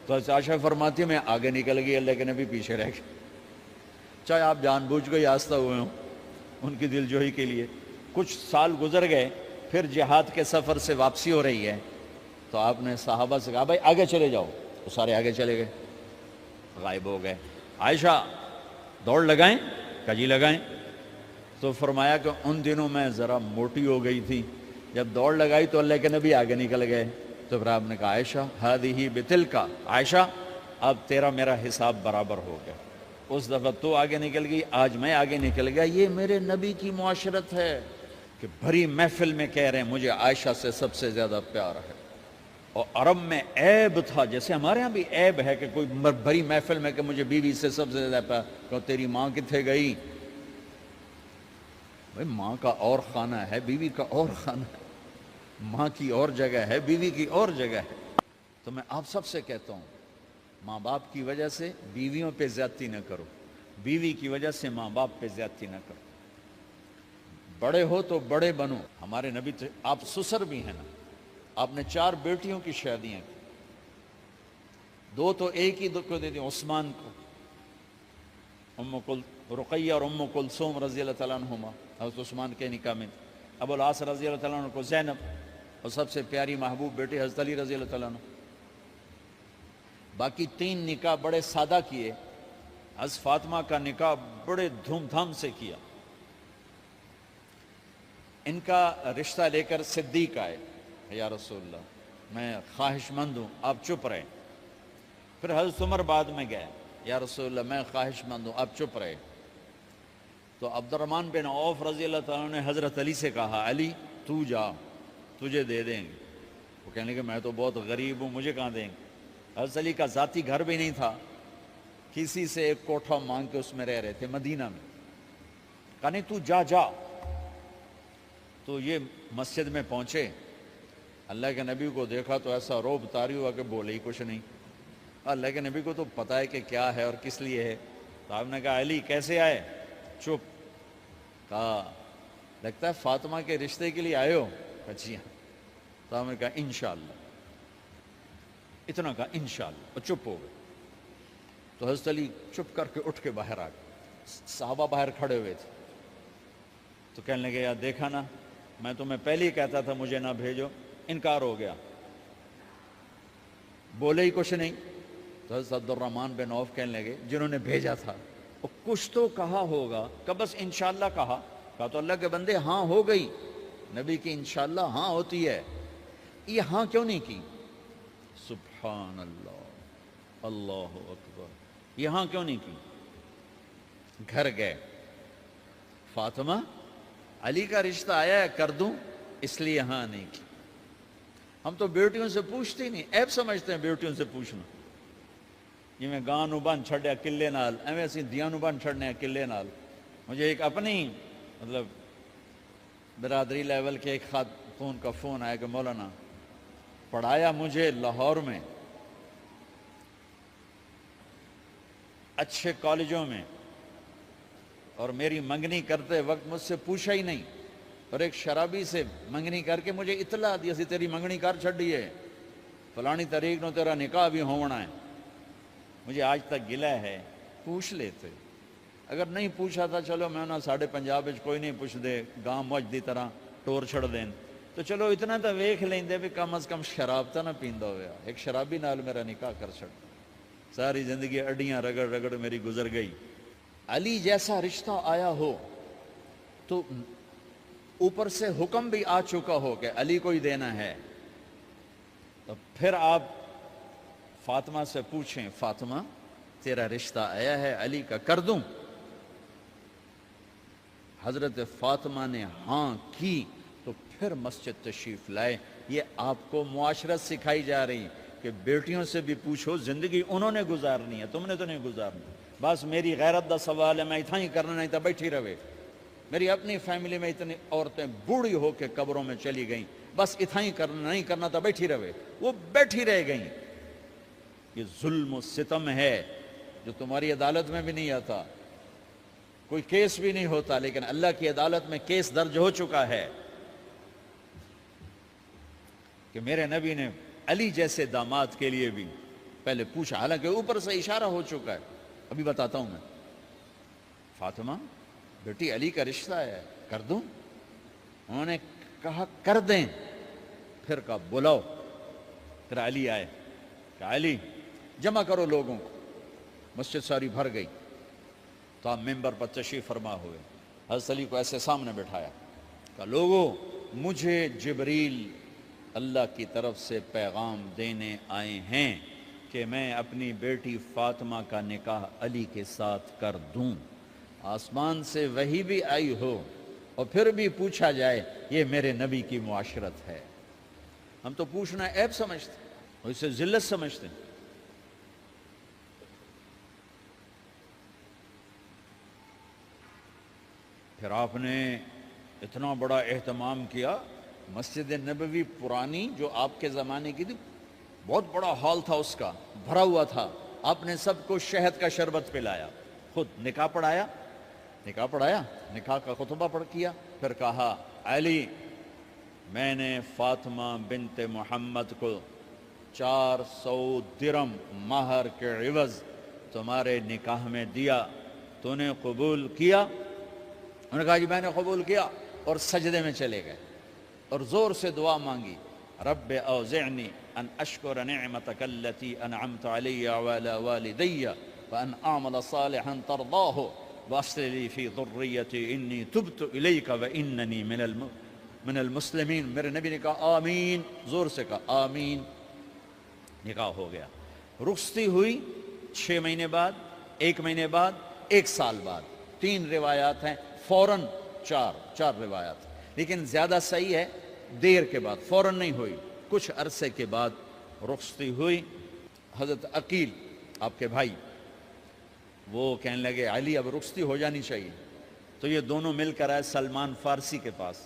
تو عائشہ فرماتی ہے میں آگے نکل گئی، اللہ کے نبی پیچھے رہ گئے، چاہے آپ جان بوجھ کے آستہ ہوئے ہوں ان کی دل جوئی کے لیے۔ کچھ سال گزر گئے، پھر جہاد کے سفر سے واپسی ہو رہی ہے تو آپ نے صحابہ سے کہا بھائی آگے چلے جاؤ، تو سارے آگے چلے گئے، غائب ہو گئے۔ عائشہ دوڑ لگائیں؟ کہا جی لگائیں۔ تو فرمایا کہ ان دنوں میں ذرا موٹی ہو گئی تھی، جب دوڑ لگائی تو اللہ کے نبی آگے نکل گئے، تو پھر آپ نے کہا عائشہ ہذہ بتلکا، عائشہ اب تیرا میرا حساب برابر ہو گیا، اس دفعہ تو آگے نکل گئی، آج میں آگے نکل گیا۔ یہ میرے نبی کی معاشرت ہے کہ بھری محفل میں کہہ رہے ہیں مجھے عائشہ سے سب سے زیادہ پیار ہے۔ اور عرب میں عیب تھا، جیسے ہمارے ہاں بھی عیب ہے کہ کوئی بھری محفل میں کہ مجھے بیوی سے سب سے زیادہ پیار، کہ تیری ماں کتنے گئی؟ بھائی ماں کا اور خانہ ہے، بیوی کا اور خانہ ہے، ماں کی اور جگہ ہے، بیوی کی اور جگہ ہے۔ تو میں آپ سب سے کہتا ہوں ماں باپ کی وجہ سے بیویوں پہ زیادتی نہ کرو، بیوی کی وجہ سے ماں باپ پہ زیادتی نہ کرو۔ بڑے ہو تو بڑے بنو۔ ہمارے نبی تو آپ سسر بھی ہیں نا، آپ نے 4 بیٹیوں کی شادیاں کی، 2 تو ایک ہی کو دے دی عثمان کو، رقیہ اور ام کلثوم رضی اللہ تعالیٰ عنہما، حضرت عثمان کے نکاح میں، ابو العاص رضی اللہ تعالیٰ عنہ کو زینب، اور سب سے پیاری محبوب بیٹی حضرت علی رضی اللہ تعالیٰ عنہ۔ باقی 3 نکاح بڑے سادہ کیے، حضرت فاطمہ کا نکاح بڑے دھوم دھام سے کیا۔ ان کا رشتہ لے کر صدیق آئے، یا رسول اللہ میں خواہش مند ہوں، آپ چپ رہے۔ پھر حضرت عمر بعد میں گئے، یا رسول اللہ میں خواہش مند ہوں، آپ چپ رہے۔ تو عبد الرحمن بن عوف رضی اللہ تعالیٰ نے حضرت علی سے کہا علی تو جا، تجھے دے دیں گے۔ وہ کہنے کہ میں تو بہت غریب ہوں، مجھے کہاں دیں گے؟ حضرت علی کا ذاتی گھر بھی نہیں تھا، کسی سے ایک کوٹھا مانگ کے اس میں رہ رہے تھے مدینہ میں۔ کہا نہیں تو جا جا۔ تو یہ مسجد میں پہنچے، اللہ کے نبی کو دیکھا تو ایسا روب طاری ہوا کہ بولے ہی کچھ نہیں۔ اللہ کے نبی کو تو پتہ ہے کہ کیا ہے اور کس لیے ہے۔ تو آپ نے کہا علی کیسے آئے؟ چپ۔ کہا لگتا ہے فاطمہ کے رشتے کے لیے آئے ہو؟ کہا جی ہاں۔ تو آپ نے کہا انشاءاللہ اتنا کہا انشاءاللہ، اور چپ ہو گئے۔ تو حضرت علی چپ کر کے اٹھ کے باہر آ گئے، صحابہ باہر کھڑے ہوئے تھے، تو کہنے لگے یار دیکھا نا، میں تمہیں پہلے ہی کہتا تھا مجھے نہ بھیجو، انکار ہو گیا، بولے ہی کچھ نہیں۔ تو حضرت عبد الرحمن بن عوف کہنے لگے جنہوں نے بھیجا تھا، وہ کچھ تو کہا ہوگا، کہ بس انشاءاللہ کہا تو اللہ کے بندے ہاں ہو گئی، نبی کی انشاءاللہ ہاں ہوتی ہے، یہ ہاں کیوں نہیں کی؟ سبحان اللہ، اللہ اکبر، یہاں کیوں نہیں کی؟ گھر گئے، فاطمہ علی کا رشتہ آیا ہے کر دوں، اس لیے ہاں نہیں کی۔ ہم تو بیٹیوں سے پوچھتے ہی نہیں، عیب سمجھتے ہیں بیٹیوں سے پوچھنا، جی میں گاں نو بن چھڑیا قلعے نال، ایویں اسی دیاں نو بن چھڑنے قلعے نال۔ مجھے ایک اپنی مطلب برادری لیول کے ایک خاتون کا فون آیا کہ مولانا پڑھایا مجھے لاہور میں اچھے کالجوں میں، اور میری منگنی کرتے وقت مجھ سے پوچھا ہی نہیں، اور ایک شرابی سے منگنی کر کے مجھے اطلاع دی سی تیری منگنی کر چھڑی ہے، فلانی تاریخ نو تیرا نکاح بھی ہونا ہے۔ مجھے آج تک گلہ ہے، پوچھ لیتے، اگر نہیں پوچھا تھا چلو میں انہاں ساڑھے پنجاب وچ کوئی نہیں پوچھ دے، گاں موج دی طرح ٹور چھڑ دین، تو چلو اتنا تو ویکھ لیندے بھی کم از کم شراب تو نہ پیندا ہویا، ایک شرابی نال میرا نکاح کر چھڑ، ساری زندگی اڈیاں رگڑ رگڑ میری گزر گئی۔ علی جیسا رشتہ آیا ہو تو اوپر سے حکم بھی آ چکا ہو کہ علی کو ہی دینا ہے، تو پھر آپ فاطمہ سے پوچھیں فاطمہ تیرا رشتہ آیا ہے علی کا کر دوں؟ حضرت فاطمہ نے ہاں کی تو پھر مسجد تشریف لائے۔ یہ آپ کو معاشرت سکھائی جا رہی کہ بیٹیوں سے بھی پوچھو، زندگی انہوں نے گزارنی ہے، تم نے تو نہیں گزارنی۔ بس میری غیرت دا سوال ہے، میں اتنا ہی کرنا نہیں تو بیٹھی رہے۔ میری اپنی فیملی میں اتنی عورتیں بوڑھی ہو کے قبروں میں چلی گئیں، بس اتنا ہی کرنا نہیں کرنا تو بیٹھی رہے، وہ بیٹھی رہ گئیں۔ یہ ظلم و ستم ہے جو تمہاری عدالت میں بھی نہیں آتا، کوئی کیس بھی نہیں ہوتا، لیکن اللہ کی عدالت میں کیس درج ہو چکا ہے کہ میرے نبی نے علی جیسے داماد کے لیے بھی پہلے پوچھا، حالانکہ اوپر سے اشارہ ہو چکا ہے۔ ابھی بتاتا ہوں میں، فاطمہ بیٹی علی کا رشتہ ہے کر دوں؟ انہوں نے کہا کر دیں، پھر کہا بلاؤ، پھر علی آئے، کہا علی جمع کرو لوگوں کو، مسجد ساری بھر گئی، تو آپ ممبر پر تشریف فرما ہوئے، حضرت علی کو ایسے سامنے بٹھایا، کہا لوگو مجھے جبریل اللہ کی طرف سے پیغام دینے آئے ہیں کہ میں اپنی بیٹی فاطمہ کا نکاح علی کے ساتھ کر دوں۔ آسمان سے وحی بھی آئی ہو اور پھر بھی پوچھا جائے، یہ میرے نبی کی معاشرت ہے۔ ہم تو پوچھنا عیب سمجھتے اور اسے ذلت سمجھتے ہیں۔ پھر آپ نے اتنا بڑا اہتمام کیا، مسجد نبوی پرانی جو آپ کے زمانے کی تھی، بہت بڑا ہال تھا، اس کا بھرا ہوا تھا، آپ نے سب کو شہد کا شربت پلایا، خود نکاح پڑھایا، نکاح کا خطبہ پڑھ کیا، پھر کہا علی میں نے فاطمہ بنت محمد کو 400 درم مہر کے عوض تمہارے نکاح میں دیا، تو نے قبول کیا؟ انہوں نے کہا جی میں نے قبول کیا، اور سجدے میں چلے گئے اور زور سے دعا مانگی، رب اوزعنی ان اشکر نعمتک التی انعمت علی وعلی والدی وان اعمل صالحا ترضاہ واصلح لی فی ذریتی انی تبت الیک واننی من المسلمین۔ میرے نبی نے کہا آمین، زور سے کہا آمین، نکاح ہو گیا۔ رخصتی ہوئی 6 مہینے بعد، 1 مہینے بعد، 1 سال بعد، 3 روایات ہیں، فوراً 4 روایات، لیکن زیادہ صحیح ہے دیر کے بعد، فوراً نہیں ہوئی، کچھ عرصے کے بعد رخصتی ہوئی۔ حضرت عقیل آپ کے بھائی وہ کہنے لگے علی اب رخصتی ہو جانی چاہیے، تو یہ دونوں مل کر آئے سلمان فارسی کے پاس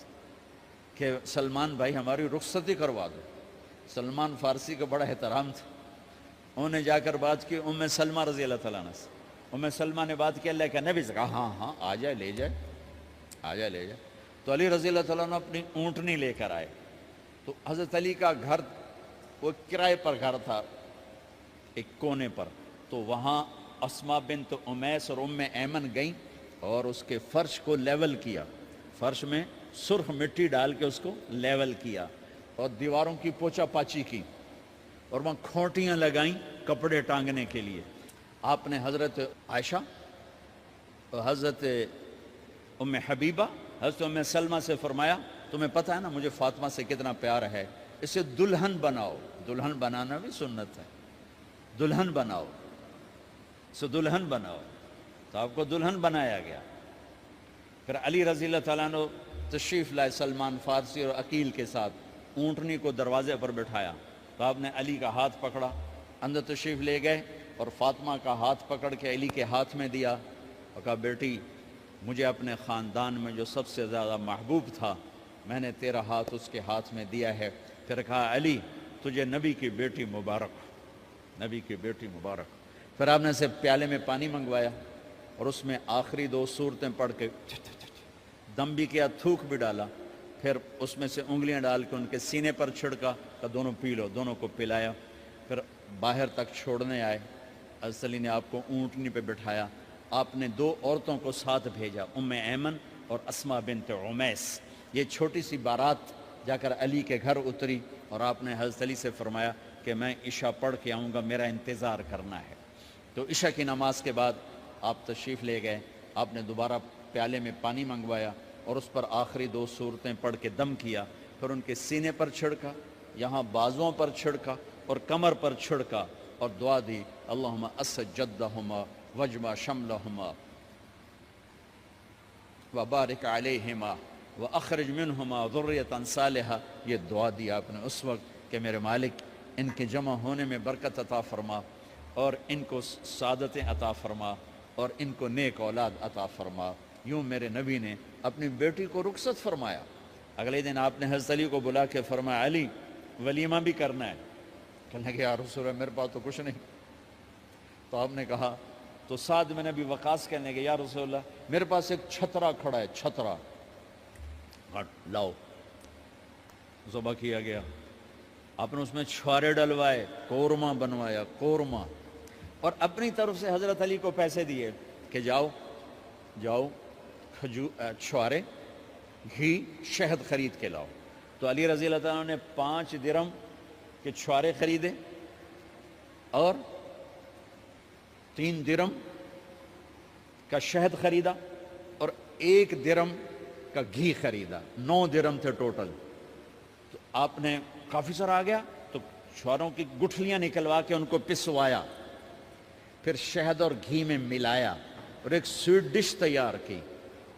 کہ سلمان بھائی ہماری رخصتی کروا دو۔ سلمان فارسی کا بڑا احترام تھا، انہوں نے جا کر بات کی ام سلمہ رضی اللہ تعالیٰ عنہ سے، ام سلمہ نے بات کی اللہ کے نبی سے، کہا ہاں آ جائے لے جائے، آ جائے لے جائے۔ تو علی رضی اللہ تعالیٰ عنہ اپنی اونٹنی لے کر آئے، تو حضرت علی کا گھر وہ کرائے پر گھر تھا، ایک کونے پر، تو وہاں اسما بنت امیس اور ایمن گئیں اور اس کے فرش کو لیول کیا، فرش میں سرخ مٹی ڈال کے اس کو لیول کیا اور دیواروں کی پوچا پاچی کی اور وہاں کھوٹیاں لگائیں کپڑے ٹانگنے کے لیے۔ آپ نے حضرت عائشہ، حضرت ام حبیبہ، حضرت ام سلمہ سے فرمایا تمہیں پتہ ہے نا مجھے فاطمہ سے کتنا پیار ہے، اسے دلہن بناؤ۔ دلہن بنانا بھی سنت ہے، دلہن بناؤ، اسے دلہن بناؤ، تو آپ کو دلہن بنایا گیا۔ پھر علی رضی اللہ تعالیٰ عنہ تشریف لائے سلمان فارسی اور عقیل کے ساتھ، اونٹنی کو دروازے پر بٹھایا، تو آپ نے علی کا ہاتھ پکڑا، اندر تشریف لے گئے اور فاطمہ کا ہاتھ پکڑ کے علی کے ہاتھ میں دیا اور کہا بیٹی مجھے اپنے خاندان میں جو سب سے زیادہ محبوب تھا میں نے تیرا ہاتھ اس کے ہاتھ میں دیا ہے۔ پھر کہا علی تجھے نبی کی بیٹی مبارک، نبی کی بیٹی مبارک۔ پھر آپ نے اسے پیالے میں پانی منگوایا اور اس میں آخری 2 سورتیں پڑھ کے دم بھی کیا، تھوک بھی ڈالا، پھر اس میں سے انگلیاں ڈال کے ان کے سینے پر چھڑکا کہ دونوں پی لو، دونوں کو پلایا۔ پھر باہر تک چھوڑنے آئے، حضرت علی نے آپ کو اونٹنی پہ بٹھایا، آپ نے 2 عورتوں کو ساتھ بھیجا، ام ایمن اور اسما بنت امیس۔ یہ چھوٹی سی بارات جا کر علی کے گھر اتری اور آپ نے حضرت علی سے فرمایا کہ میں عشاء پڑھ کے آؤں گا، میرا انتظار کرنا ہے۔ تو عشاء کی نماز کے بعد آپ تشریف لے گئے، آپ نے دوبارہ پیالے میں پانی منگوایا اور اس پر آخری 2 سورتیں پڑھ کے دم کیا، پھر ان کے سینے پر چھڑکا، یہاں بازوؤں پر چھڑکا اور کمر پر چھڑکا اور دعا دی اللہم اسد جدہما وجمع شملہما وبارک علیہما واخرج منہما ذریۃ صالحہ۔ یہ دعا دی آپ نے اس وقت کہ میرے مالک ان کے جمع ہونے میں برکت عطا فرما اور ان کو سعادتیں عطا فرما اور ان کو نیک اولاد عطا فرما۔ یوں میرے نبی نے اپنی بیٹی کو رخصت فرمایا۔ اگلے دن آپ نے حضرت علی کو بلا کے فرمایا علی ولیمہ بھی کرنا ہے۔ کہنے لگے یا رسول اللہ میرے پاس تو کچھ نہیں۔ تو آپ نے کہا، تو سعد بن ابی وقاص کہنے لگے یا رسول اللہ میرے پاس ایک چھترا کھڑا ہے، چھترا لاؤ۔ ذبح کیا گیا، آپ نے اس میں چھوارے ڈلوائے، قورمہ بنوایا، قورمہ، اور اپنی طرف سے حضرت علی کو پیسے دیے کہ جاؤ چھوارے، گھی، شہد خرید کے لاؤ۔ تو علی رضی اللہ تعالیٰ نے 5 درہم کے چھوارے خریدے اور 3 درہم کا شہد خریدا اور 1 درہم کا گھی خریدا، 9 درہم تھے ٹوٹل۔ تو آپ نے کافی سارا آ گیا تو چھواروں کی گٹھلیاں نکلوا کے ان کو پسوایا، پھر شہد اور گھی میں ملایا اور ایک سویٹ ڈش تیار کی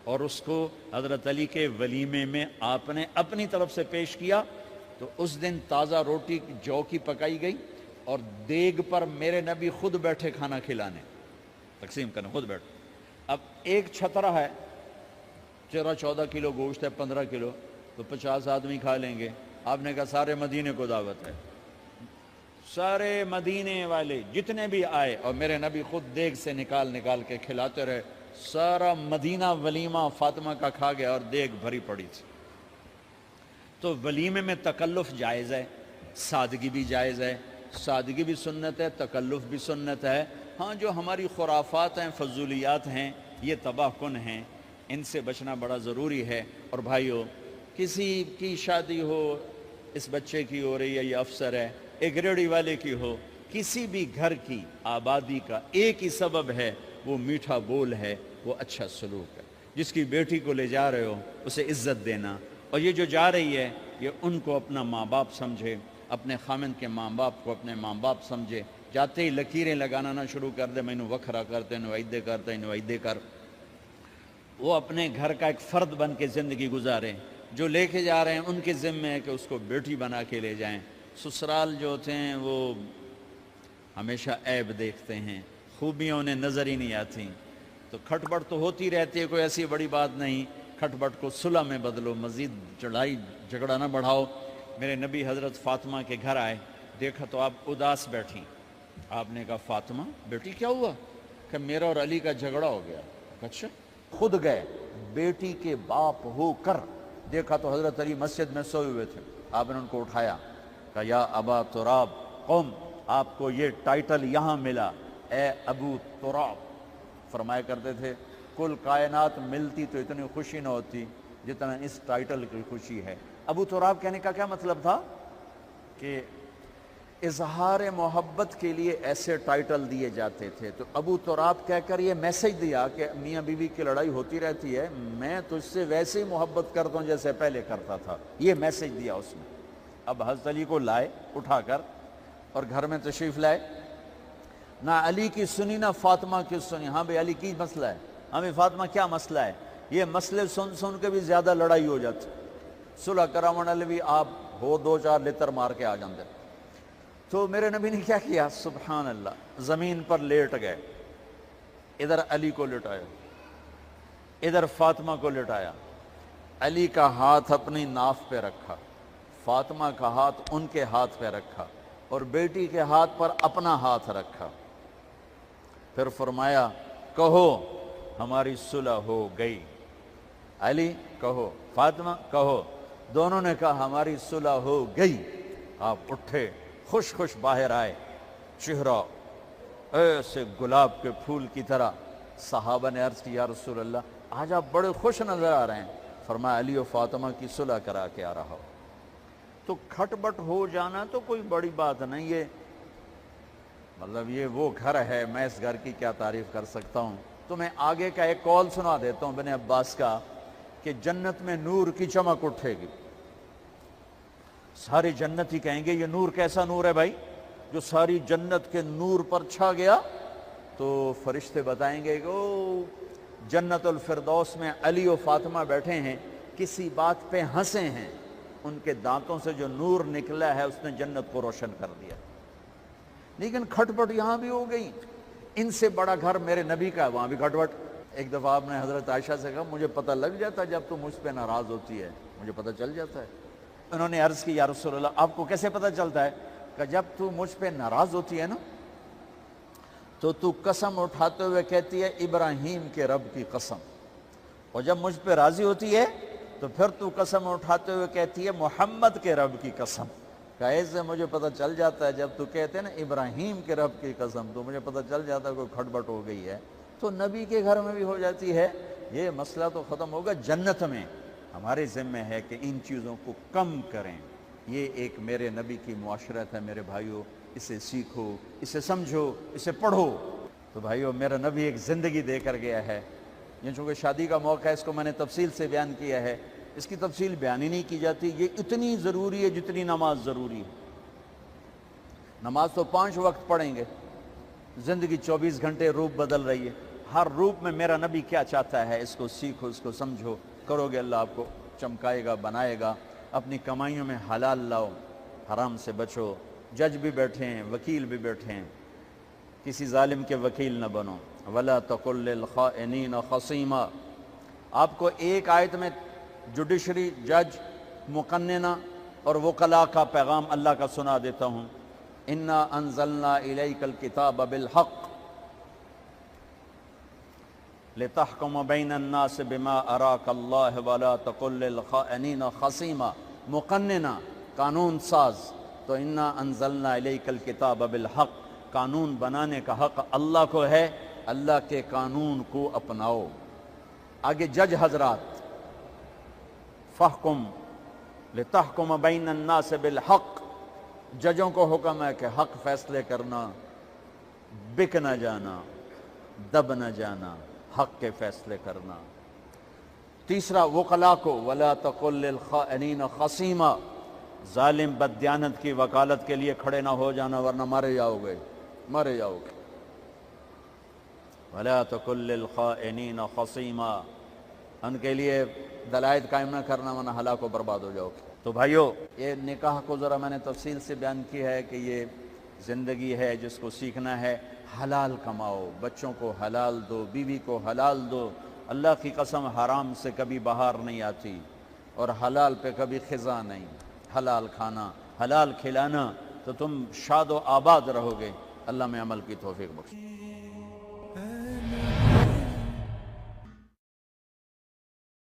اور اس کو حضرت علی کے ولیمے میں آپ نے اپنی طرف سے پیش کیا۔ تو اس دن تازہ روٹی جو کی پکائی گئی اور دیگ پر میرے نبی خود بیٹھے کھانا کھلانے، تقسیم کرنے خود بیٹھے۔ اب ایک چھترا ہے، 14 کلو گوشت ہے، 15 کلو، تو 50 آدمی کھا لیں گے۔ آپ نے کہا سارے مدینے کو دعوت ہے، سارے مدینے والے جتنے بھی آئے، اور میرے نبی خود دیگ سے نکال کے کھلاتے رہے۔ سارا مدینہ ولیمہ فاطمہ کا کھا گیا اور دیگ بھری پڑی تھی۔ تو ولیمے میں تکلف جائز ہے، سادگی بھی جائز ہے، سادگی بھی سنت ہے، تکلف بھی سنت ہے۔ ہاں جو ہماری خرافات ہیں، فضولیات ہیں، یہ تباہ کن ہیں، ان سے بچنا بڑا ضروری ہے۔ اور بھائیو، کسی کی شادی ہو، اس بچے کی ہو رہی ہے، یہ افسر ہے، ایک ریڑھی والے کی ہو، کسی بھی گھر کی آبادی کا ایک ہی سبب ہے، وہ میٹھا بول ہے، وہ اچھا سلوک ہے۔ جس کی بیٹی کو لے جا رہے ہو اسے عزت دینا، اور یہ جو جا رہی ہے یہ ان کو اپنا ماں باپ سمجھے، اپنے خامند کے ماں باپ کو اپنے ماں باپ سمجھے۔ جاتے ہی لکیریں لگانا نہ شروع کر دے، میں وکھرا کرتے نویدے کرتے نویدے کر۔ وہ اپنے گھر کا ایک فرد بن کے زندگی گزاریں۔ جو لے کے جا رہے ہیں ان کے ذمے ہے کہ اس کو بیٹی بنا کے لے جائیں۔ سسرال جو ہوتے ہیں وہ ہمیشہ عیب دیکھتے ہیں، خوبیاں انہیں نظر ہی نہیں آتی۔ تو کھٹ بٹ تو ہوتی رہتی ہے، کوئی ایسی بڑی بات نہیں، کھٹ بٹ کو صلح میں بدلو، مزید لڑائی جھگڑا نہ بڑھاؤ۔ میرے نبی حضرت فاطمہ کے گھر آئے، دیکھا تو آپ اداس بیٹھی۔ آپ نے کہا فاطمہ بیٹی کیا ہوا؟ کہ میرا اور علی کا جھگڑا ہو گیا۔ اچھا، خود گئے بیٹی کے باپ ہو کر، دیکھا تو حضرت علی مسجد میں سوئے ہوئے تھے۔ آپ نے ان کو اٹھایا، کہا یا ابا تراب قم، آپ کو یہ ٹائٹل یہاں ملا، اے ابو تراب۔ فرمایا کرتے تھے کل کائنات ملتی تو اتنی خوشی نہ ہوتی جتنا اس ٹائٹل کی خوشی ہے۔ ابو تراب کہنے کا کیا مطلب تھا کہ اظہار محبت کے لیے ایسے ٹائٹل دیے جاتے تھے، تو ابو تراب کہہ کر یہ میسج دیا کہ میاں بیوی کی لڑائی ہوتی رہتی ہے، میں تجھ سے ویسے ہی محبت کرتا ہوں جیسے پہلے کرتا تھا، یہ میسج دیا اس نے۔ اب حضرت علی کو لائے اٹھا کر اور گھر میں تشریف لائے، نہ علی کی سنی نہ فاطمہ کی سنی۔ ہاں بھئی علی کی مسئلہ ہے، ہمیں فاطمہ کیا مسئلہ ہے؟ یہ مسئلے سن کے بھی زیادہ لڑائی ہو جاتی، صلح کراون والے بھی آپ ہو دو چار لتر مار کے آ جاندے۔ تو میرے نبی نے کیا کیا؟ سبحان اللہ، زمین پر لیٹ گئے، ادھر علی کو لٹایا، ادھر فاطمہ کو لٹایا، علی کا ہاتھ اپنی ناف پہ رکھا، فاطمہ کا ہاتھ ان کے ہاتھ پہ رکھا، اور بیٹی کے ہاتھ پر اپنا ہاتھ رکھا۔ پھر فرمایا کہو ہماری صلح ہو گئی، علی کہو، فاطمہ کہو۔ دونوں نے کہا ہماری صلح ہو گئی۔ آپ اٹھے، خوش خوش باہر آئے، چہرہ ایسے گلاب کے پھول کی طرح۔ صحابہ نے عرض کی یا رسول اللہ آج آپ بڑے خوش نظر آ رہے ہیں۔ فرمایا علی و فاطمہ کی صلح کرا کے آ رہا ہو۔ تو کھٹ بٹ ہو جانا تو کوئی بڑی بات نہیں ہے، مطلب یہ وہ گھر ہے، میں اس گھر کی کیا تعریف کر سکتا ہوں۔ تو میں آگے کا ایک قول سنا دیتا ہوں ابن عباس کا کہ جنت میں نور کی چمک اٹھے گی، سارے جنت ہی کہیں گے یہ نور کیسا نور ہے بھائی جو ساری جنت کے نور پر چھا گیا؟ تو فرشتے بتائیں گے کہ او جنت الفردوس میں علی و فاطمہ بیٹھے ہیں، کسی بات پہ ہنسے ہیں، ان کے دانتوں سے جو نور نکلا ہے اس نے جنت کو روشن کر دیا۔ لیکن کھٹ پٹ یہاں بھی ہو گئی، ان سے بڑا گھر میرے نبی کا ہے، وہاں بھی کھٹ پٹ۔ ایک دفعہ آپ نے حضرت عائشہ سے کہا مجھے پتہ لگ جاتا جب تو مجھ پہ ناراض ہوتی ہے، مجھے پتہ چل جاتا ہے۔ انہوں نے عرض کی یا رسول اللہ آپ کو کیسے پتہ چلتا ہے؟ کہ جب تو مجھ پہ ناراض ہوتی ہے نا تو قسم اٹھاتے ہوئے کہتی ہے ابراہیم کے رب کی قسم، اور جب مجھ پہ راضی ہوتی ہے تو پھر تو قسم اٹھاتے ہوئے کہتی ہے محمد کے رب کی قسم۔ کہ ایسے مجھے پتہ چل جاتا ہے جب تو کہتے ہیں نا ابراہیم کے رب کی قسم تو مجھے پتہ چل جاتا ہے کوئی کھٹ بٹ ہو گئی ہے۔ تو نبی کے گھر میں بھی ہو جاتی ہے، یہ مسئلہ تو ختم ہوگا۔ جنت میں ہمارے ذمہ ہے کہ ان چیزوں کو کم کریں، یہ ایک میرے نبی کی معاشرت ہے میرے بھائیوں، اسے سیکھو، اسے سمجھو، اسے پڑھو۔ تو بھائیوں میرا نبی ایک زندگی دے کر گیا ہے، یہ چونکہ شادی کا موقع ہے اس کو میں نے تفصیل سے بیان کیا ہے، اس کی تفصیل بیان ہی نہیں کی جاتی، یہ اتنی ضروری ہے جتنی نماز ضروری ہے۔ نماز تو 5 وقت پڑھیں گے، زندگی 24 گھنٹے روپ بدل رہی ہے، ہر روپ میں میرا نبی کیا چاہتا ہے اس کو سیکھو، اس کو سمجھو، کرو گے اللہ آپ کو چمکائے گا، بنائے گا۔ اپنی کمائیوں میں حلال لاؤ، حرام سے بچو۔ جج بھی بیٹھے ہیں، وکیل بھی بیٹھے ہیں، کسی ظالم کے وکیل نہ بنو۔ وَلَا تَقُلْ لِلْخَائِنِينَ خَصِيمًا۔ آپ کو ایک آیت میں جوڈیشری، جج، مقننہ اور وکلاء کا پیغام اللہ کا سنا دیتا ہوں۔ اِنَّا أَنزَلْنَا إِلَيْكَ الْكِتَابَ بِالْحَقِّ لِتَحْكُمَ بَيْنَ النَّاسِ بِمَا أَرَاكَ اللَّهُ وَلَا تَقُلْ لِلْخَائِنِينَ خَصِيمًا۔ مقننہ، قانون ساز، تو اِنَّا أَنزَلْنَا إِلَيْكَ الْكِتَابَ بِالْحَقِّ، قانون بنانے کا حق اللہ کو ہے، اللہ کے قانون کو اپناؤ۔ آگے جج حضرات، فَحْكُمْ لِتَحْكُمَ بَيْنَ النَّاسِ بِالْحَقِّ، ججوں کو حکم ہے کہ حق فیصلے کرنا، بک نہ جانا، دب نہ جانا، حق کے فیصلے کرنا۔ تیسرا وکلاء کو وَلَا تَقُلْ لِلْخَائِنِينَ خَصِيمًا، ظالم بددیانت کی وکالت کے لیے کھڑے نہ ہو جانا ورنہ مارے جاؤ گے، مارے جاؤ گے۔ وَلَا تَقُلْ لِلْخَائِنِينَ خَصِيمًا، ان کے لیے دلائل قائم نہ کرنا ورنہ ہلاک و برباد ہو جاؤ گے۔ تو بھائیو یہ نکاح کو ذرا میں نے تفصیل سے بیان کی ہے کہ یہ زندگی ہے جس کو سیکھنا ہے۔ حلال کماؤ، بچوں کو حلال دو، بیوی کو حلال دو۔ اللہ کی قسم حرام سے کبھی بہار نہیں آتی اور حلال پہ کبھی خزاں نہیں۔ حلال کھانا، حلال کھلانا تو تم شاد و آباد رہو گے۔ اللہ میں عمل کی توفیق بخشے۔